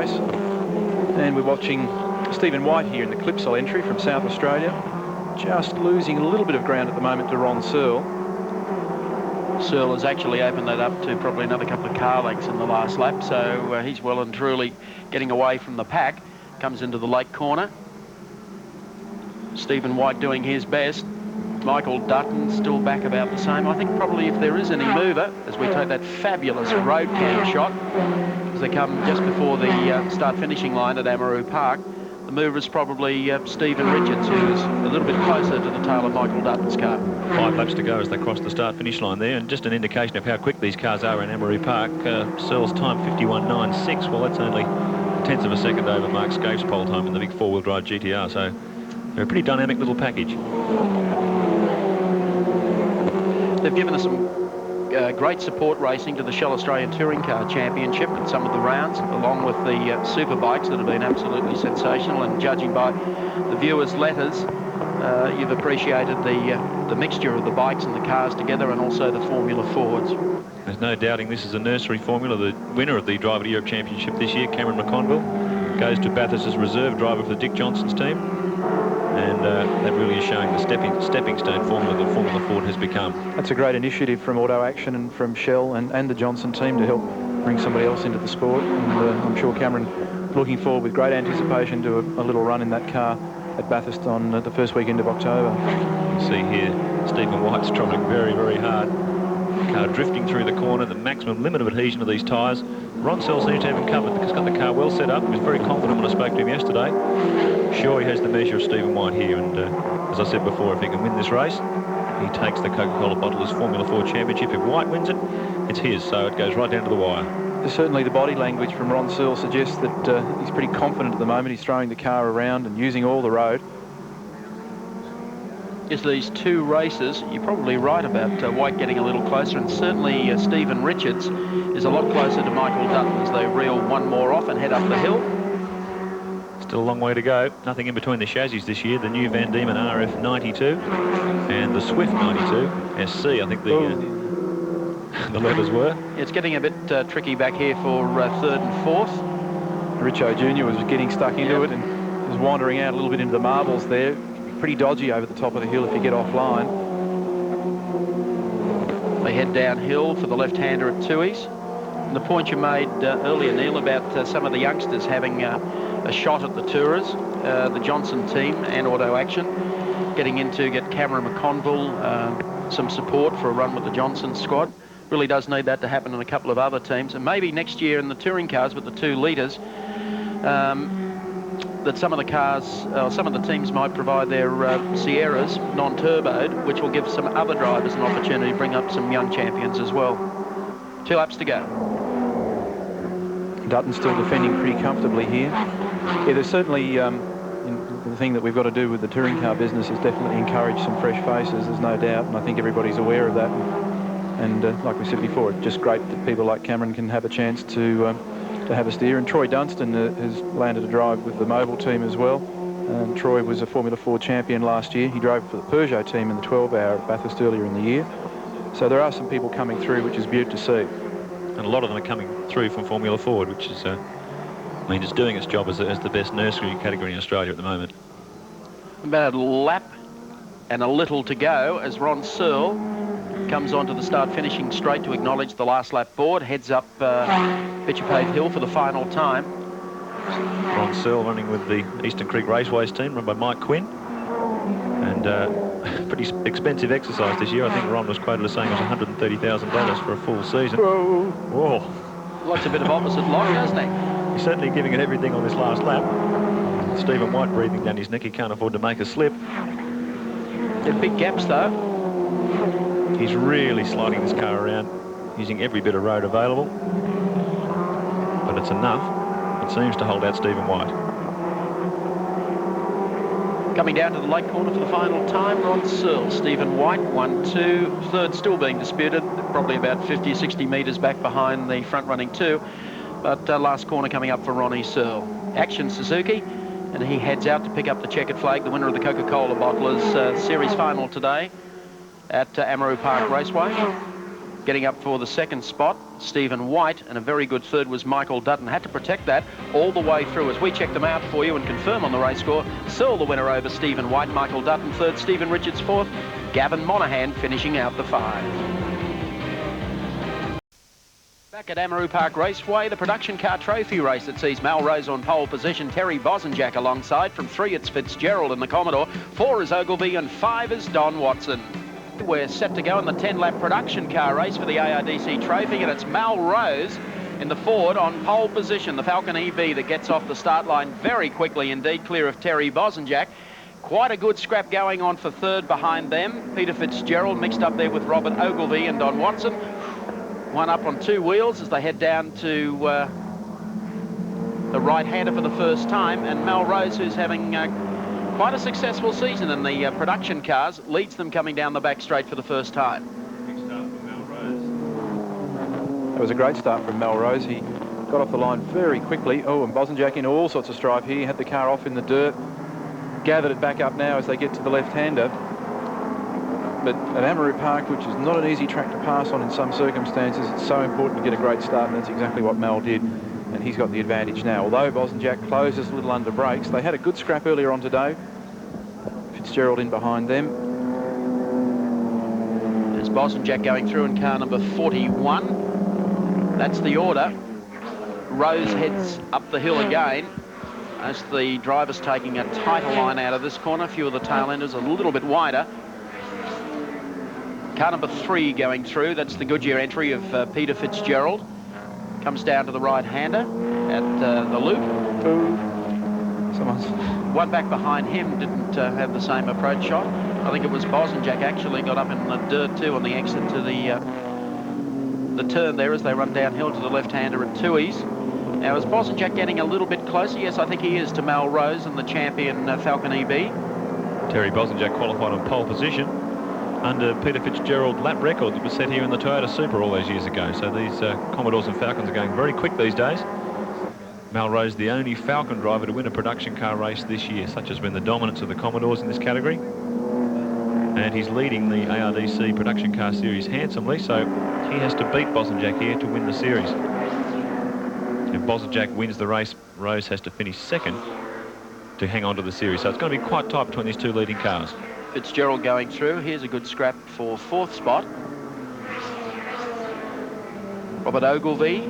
And we're watching Stephen White here in the Clipsal entry from South Australia, just losing a little bit of ground at the moment to Ron Searle. Searle has actually opened that up to probably another couple of car lengths in the last lap, so he's well and truly getting away from the pack. Comes into the late corner. Stephen White doing his best. Michael Dutton still back about the same. I think probably if there is any mover, as we take that fabulous road cam shot, as they come just before the start-finishing line at Amaroo Park, the mover is probably Stephen Richards, who's a little bit closer to the tail of Michael Dutton's car. 5 laps to go as they cross the start-finish line there, and just an indication of how quick these cars are in Amaroo Park. Searle's time 51.96. Well, that's only tenths of a second over Mark Scaife's pole time in the big four-wheel drive GTR, so they're a pretty dynamic little package. They've given us some great support racing to the Shell Australian Touring Car Championship and some of the rounds, along with the super bikes that have been absolutely sensational. And judging by the viewers' letters, you've appreciated the mixture of the bikes and the cars together, and also the Formula Fords. There's no doubting this is a nursery formula. The winner of the Driver of the Europe Championship this year, Cameron McConville, goes to Bathurst as reserve driver for the Dick Johnson's team. And that really is showing the stepping stone formula that Formula Ford has become. That's a great initiative from Auto Action and from Shell and the Johnson team to help bring somebody else into the sport. And I'm sure Cameron looking forward with great anticipation to a little run in that car at Bathurst on the first weekend of October. You can see here Stephen White's trying very, very hard. Car drifting through the corner, the maximum limit of adhesion of these tyres. Ron Searle seems to have him covered. He's got the car well set up. He was very confident when I spoke to him yesterday. Sure, he has the measure of Stephen White here, and as I said before, if he can win this race, he takes the Coca-Cola Bottlers Formula 4 Championship. If White wins it, it's his, so it goes right down to the wire. Certainly the body language from Ron Searle suggests that he's pretty confident at the moment. He's throwing the car around and using all the road. Is these two races, you're probably right about White getting a little closer, and certainly Stephen Richards is a lot closer to Michael Dutton as they reel one more off and head up the hill. Still a long way to go. Nothing in between the chassis this year. The new Van Diemen RF 92 and the Swift 92 SC, I think the letters were. It's getting a bit tricky back here for third and fourth. Richo Jr. was getting stuck into it and was wandering out a little bit into the marbles there. Pretty dodgy over the top of the hill if you get offline. They head downhill for the left-hander at Tui's. And the point you made earlier, Neil, about some of the youngsters having a shot at the Tourers, the Johnson team and Auto Action, getting in to get Cameron McConville some support for a run with the Johnson squad. Really does need that to happen in a couple of other teams. And maybe next year in the touring cars with the 2 litres, that some of the cars, some of the teams might provide their Sierras non-turboed, which will give some other drivers an opportunity to bring up some young champions as well. 2 laps to go. Dutton's still defending pretty comfortably here. Yeah, there's certainly the thing that we've got to do with the touring car business is definitely encourage some fresh faces, there's no doubt, and I think everybody's aware of that. And like we said before, it's just great that people like Cameron can have a chance to have a steer. And Troy Dunstan has landed a drive with the Mobile team as well. And Troy was a Formula 4 champion last year. He drove for the Peugeot team in the 12-hour at Bathurst earlier in the year. So there are some people coming through, which is beautiful to see. And a lot of them are coming through from Formula Ford, which is, I mean, it's doing its job as the best nursery category in Australia at the moment. About a lap and a little to go as Ron Searle comes onto the start-finishing straight to acknowledge the last lap board, heads up Pitcher Pave Hill for the final time. Ron Searle running with the Eastern Creek Raceways team, run by Mike Quinn. And pretty expensive exercise this year. I think Ron was quoted as saying it was $130,000 for a full season. Whoa. Whoa. Likes a bit of opposite lock, doesn't he? He's certainly giving it everything on this last lap. Stephen White breathing down his neck. He can't afford to make a slip. They're big gaps, though. He's really sliding this car around, using every bit of road available. But it's enough. It seems to hold out Stephen White. Coming down to the late corner for the final time, Ron Searle. Stephen White, 1-2. Third still being disputed, probably about 50 or 60 metres back behind the front-running 2. But last corner coming up for Ronnie Searle. Action Suzuki, and he heads out to pick up the checkered flag, the winner of the Coca-Cola Bottlers Series final today at Amaroo Park Raceway. Getting up for the second spot, Stephen White, and a very good third was Michael Dutton. Had to protect that all the way through. As we check them out for you and confirm on the race score, Searle the winner over Stephen White, Michael Dutton third, Stephen Richards fourth, Gavin Monaghan finishing out the 5. Back at Amaroo Park Raceway, the production car trophy race that sees Melrose on pole position, Terry Bosanjak alongside. From 3 it's Fitzgerald in the Commodore, 4 is Ogilvie and 5 is Don Watson. We're set to go in the 10-lap production car race for the ARDC trophy, and it's Melrose in the Ford on pole position, the Falcon EV that gets off the start line very quickly indeed, clear of Terry Bosanjak. Quite a good scrap going on for third behind them. Peter Fitzgerald mixed up there with Robert Ogilvie and Don Watson. One up on 2 wheels as they head down to the right-hander for the first time, and Melrose, who's having quite a successful season in the production cars, leads them coming down the back straight for the first time. Big start for Melrose. That was a great start from Melrose. He got off the line very quickly. Oh, and Bosanjak into all sorts of strife here. Had the car off in the dirt. Gathered it back up now as they get to the left-hander. But at Amaroo Park, which is not an easy track to pass on in some circumstances, it's so important to get a great start, and that's exactly what Mel did. And he's got the advantage now. Although Bosanjak closes a little under brakes, they had a good scrap earlier on today. Fitzgerald in behind them. There's Bosanjak going through in car number 41. That's the order. Rose heads up the hill again as the driver's taking a tighter line out of this corner. A few of the tail enders a little bit wider. Car number 3 going through. That's the Goodyear entry of Peter Fitzgerald. Comes down to the right-hander at the loop. Someone's... One back behind him didn't have the same approach shot. I think it was Bosanjak actually got up in the dirt too on the exit to the turn there as they run downhill to the left-hander at Tui's. Now, is Bosanjak getting a little bit closer? Yes, I think he is to Melrose and the champion Falcon EB. Terry Bosanjak qualified on pole position under Peter Fitzgerald lap record that was set here in the Toyota Supra all those years ago. So these Commodores and Falcons are going very quick these days. Melrose, the only Falcon driver to win a production car race this year. Such has been the dominance of the Commodores in this category. And he's leading the ARDC production car series handsomely, so he has to beat Bosanjak here to win the series. If Bosanjak wins the race, Rose has to finish second to hang on to the series. So it's going to be quite tight between these 2 leading cars. Fitzgerald going through. Here's a good scrap for 4th spot. Robert Ogilvie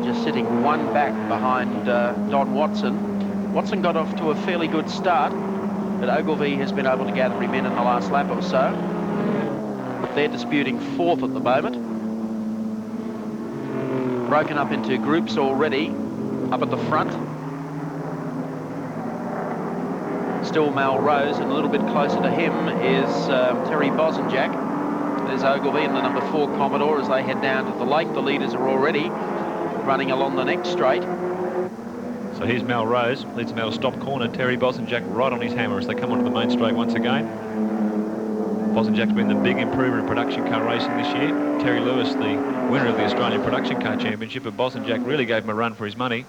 just sitting 1 back behind Don Watson. Watson got off to a fairly good start, but Ogilvie has been able to gather him in the last lap or so. They're disputing 4th at the moment. Broken up into groups already up at the front. Still Melrose, and a little bit closer to him is Terry Bosanjak. There's Ogilvie and the number 4 Commodore as they head down to the lake. The leaders are already running along the next straight. So here's Melrose, leads them out of stop corner. Terry Bosanjak right on his hammer as they come onto the main straight once again. Bosanjak's been the big improver in production car racing this year. Terry Lewis, the winner of the Australian Production Car Championship, but Bosanjak really gave him a run for his money.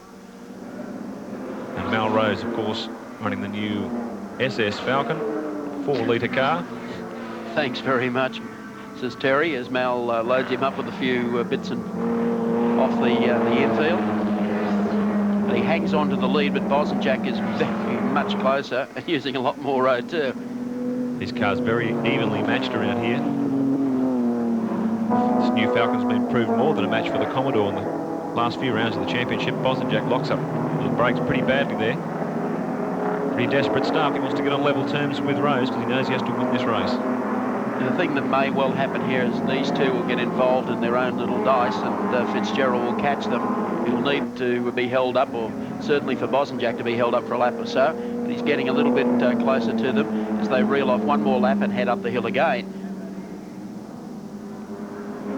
And Melrose, of course, running the new SS Falcon 4-litre car. Thanks very much, says Terry, as Mal loads him up with a few bits and off the infield. But he hangs on to the lead, but Bosanjak is very much closer and using a lot more road too. This car's very evenly matched around here. This new Falcon's been proved more than a match for the Commodore in the last few rounds of the championship. Bosanjak locks up the brakes pretty badly there. Pretty desperate start. He wants to get on level terms with Rose because he knows he has to win this race. And the thing that may well happen here is these 2 will get involved in their own little dice, and Fitzgerald will catch them. He'll need to be held up, or certainly for Bosanjak to be held up for a lap or so. But he's getting a little bit closer to them as they reel off 1 more lap and head up the hill again.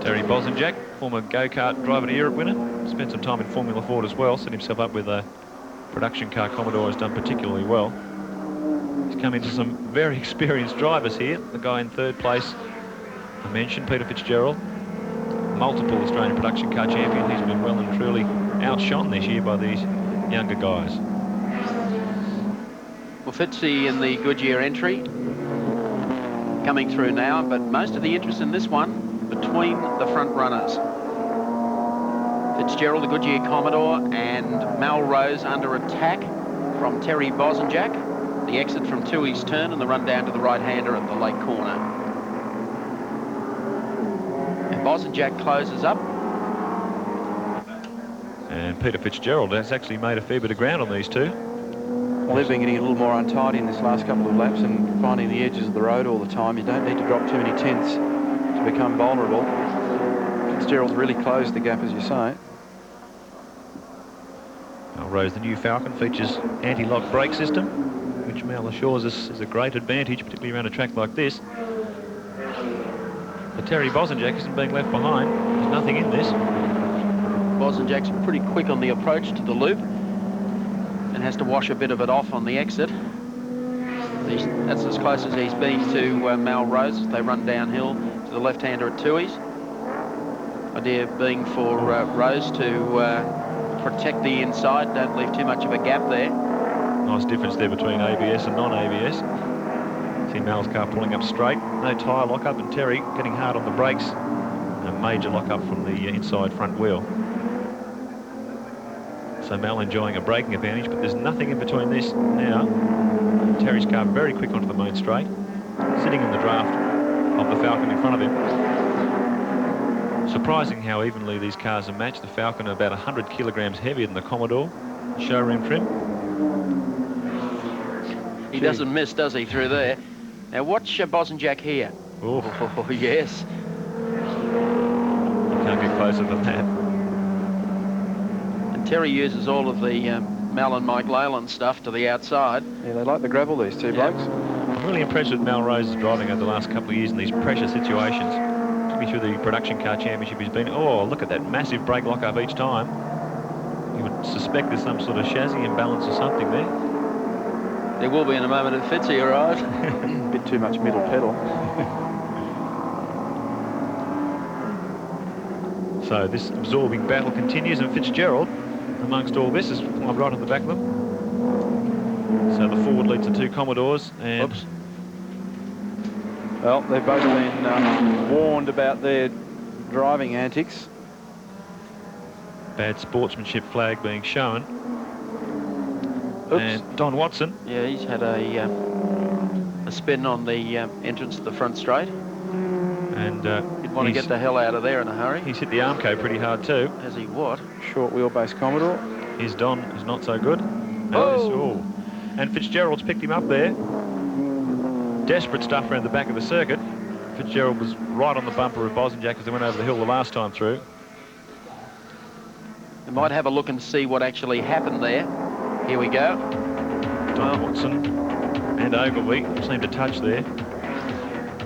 Terry Bosanjak, former go-kart driver to Europe winner, spent some time in Formula Ford as well, set himself up with a production car Commodore, has done particularly well. He's come into some very experienced drivers here. The guy in 3rd place, I mentioned, Peter Fitzgerald, multiple Australian production car champion. He's been well and truly outshone this year by these younger guys. Well, Fitzy in the Goodyear entry coming through now, but most of the interest in this one between the front runners. Fitzgerald, the Goodyear Commodore, and Melrose under attack from Terry Bosanjak. The exit from Tui's turn and the run down to the right-hander at the late corner. And Bosanjak closes up. And Peter Fitzgerald has actually made a fair bit of ground on these two. Well, they've been getting a little more untidy in this last couple of laps and finding the edges of the road all the time. You don't need to drop too many tenths to become vulnerable. Fitzgerald's really closed the gap, as you say. Melrose, the new Falcon, features anti-lock brake system, which Mal assures us is a great advantage, particularly around a track like this. But Terry Bosanjak isn't being left behind. There's nothing in this. Bosanjak's pretty quick on the approach to the loop and has to wash a bit of it off on the exit. That's as close as he's been to Melrose. They run downhill to the left-hander at Tui's. Idea being for Rose to protect the inside, don't leave too much of a gap there. Nice difference there between ABS and non-ABS. See Mal's car pulling up straight. No tyre lock-up, and Terry getting hard on the brakes. A major lock-up from the inside front wheel. So Mal enjoying a braking advantage, but there's nothing in between this now. Terry's car very quick onto the main straight, sitting in the draft of the Falcon in front of him. Surprising how evenly these cars are matched. The Falcon about 100 kilograms heavier than the Commodore. Showroom trim. He doesn't miss, does he, through there? Now watch Bosanjak here. Oh, yes. Can't get closer than that. And Terry uses all of the Mal and Mike Leyland stuff to the outside. Yeah, they like the gravel, these two blokes. I'm really impressed with Melrose's driving over the last couple of years in these pressure situations. Took me through the production car championship. He's been, oh, look at that massive brake lock-up each time. You would suspect there's some sort of chassis imbalance or something there. There will be in a moment at Fitzy, all right? A bit too much middle pedal. So this absorbing battle continues, and Fitzgerald, amongst all this, is climbed right on the back of them. So the forward leads the two Commodores, and... Oops. Well, they've both been warned about their driving antics. Bad sportsmanship flag being shown. Oops. And Don Watson. Yeah, he's had a spin on the entrance to the front straight. And He'd want to get the hell out of there in a hurry. he's hit the Armco pretty hard too. Has he what? Short wheelbase Commodore. His Don is not so good. Oh. And Fitzgerald's picked him up there. Desperate stuff around the back of the circuit. Fitzgerald was right on the bumper of Bosanjak as they went over the hill the last time through. We might have a look and see what actually happened there. Here we go. Don Watson and Ogilvie seemed to touch there.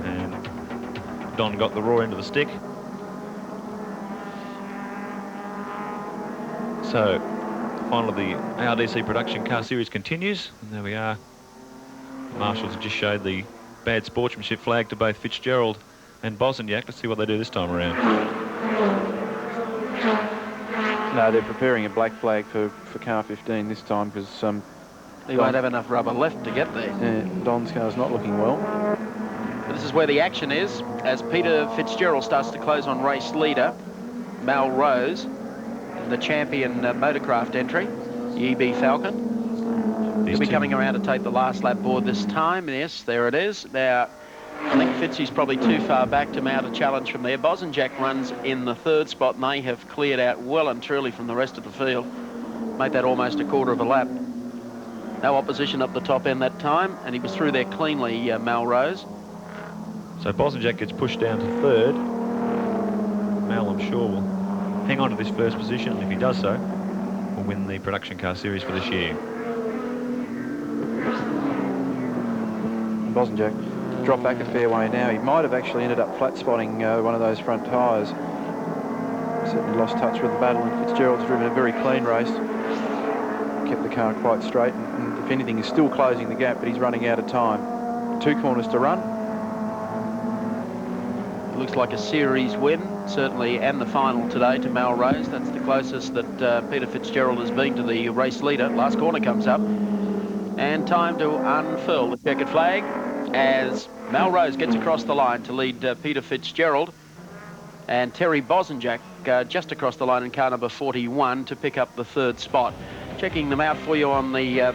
And Don got the raw end of the stick. So, final of the ARDC production car series continues. And there we are. Marshals have just showed the bad sportsmanship flag to both Fitzgerald and Bosanjak. Let's see what they do this time around. No, they're preparing a black flag for car 15 this time because He won't have enough rubber left to get there. Don's car's not looking well. But this is where the action is, as Peter Fitzgerald starts to close on race leader, Melrose, the champion motorcraft entry, the EB Falcon. He'll be coming around to take the last lap board this time. Yes, there it is. Now, I think Fitzy's probably too far back to mount a challenge from there. Bosanjak runs in the third spot, and they have cleared out well and truly from the rest of the field. Made that almost a quarter of a lap. No opposition up the top end that time, and he was through there cleanly, Melrose. So Bosanjak gets pushed down to third. Mal, I'm sure, will hang on to this first position, and if he does so, will win the production car series for this year. Bosanjak dropped back a fair way now. He might have actually ended up flat spotting one of those front tyres. Certainly lost touch with the battle, and Fitzgerald's driven a very clean race. Kept the car quite straight, and if anything, is still closing the gap, but he's running out of time. 2 corners to run. It looks like a series win, certainly, and the final today to Melrose. That's the closest that Peter Fitzgerald has been to the race leader. Last corner comes up, and time to unfurl the checkered flag as Melrose gets across the line to lead Peter Fitzgerald. and Terry Bosenjak just across the line in car number 41 to pick up the 3rd spot. Checking them out for you on the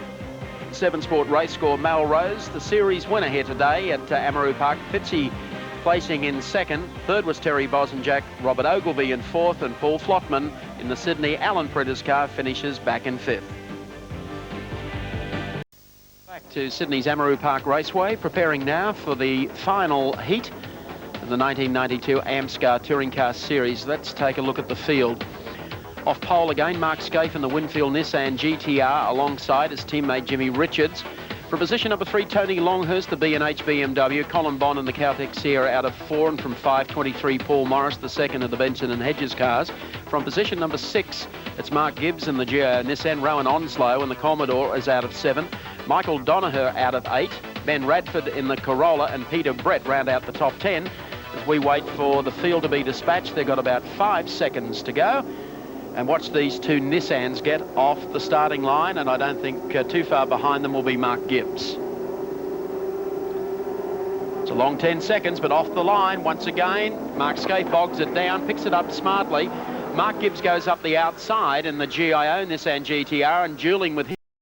7 Sport race score. Melrose, the series winner here today at Amaroo Park. Fitzy placing in 2nd. 3rd was Terry Bosenjak, Robert Ogilvie in 4th, and Paul Flotman in the Sydney Alan Prentice car finishes back in 5th. Back to Sydney's Amaroo Park Raceway, preparing now for the final heat of the 1992 AMSCAR Touring Car Series. Let's take a look at the field. Off pole again, Mark Scaife in the Winfield Nissan GTR alongside his teammate Jimmy Richards. From position number 3, Tony Longhurst, the B&H BMW. Colin Bond in the Caltech Sierra out of 4, and from 5:23, Paul Morris, the 2nd of the Benson and Hedges cars. From position number 6, it's Mark Gibbs in the Nissan. Rowan Onslow in the Commodore is out of 7. Michael Donaher out of 8. Ben Radford in the Corolla, and Peter Brett round out the top 10. As we wait for the field to be dispatched, they've got about 5 seconds to go. And watch these 2 Nissans get off the starting line, and I don't think too far behind them will be Mark Gibbs. It's a long 10 seconds, but off the line once again. Mark Scaife bogs it down, picks it up smartly. Mark Gibbs goes up the outside in the GIO Nissan GTR, and dueling with him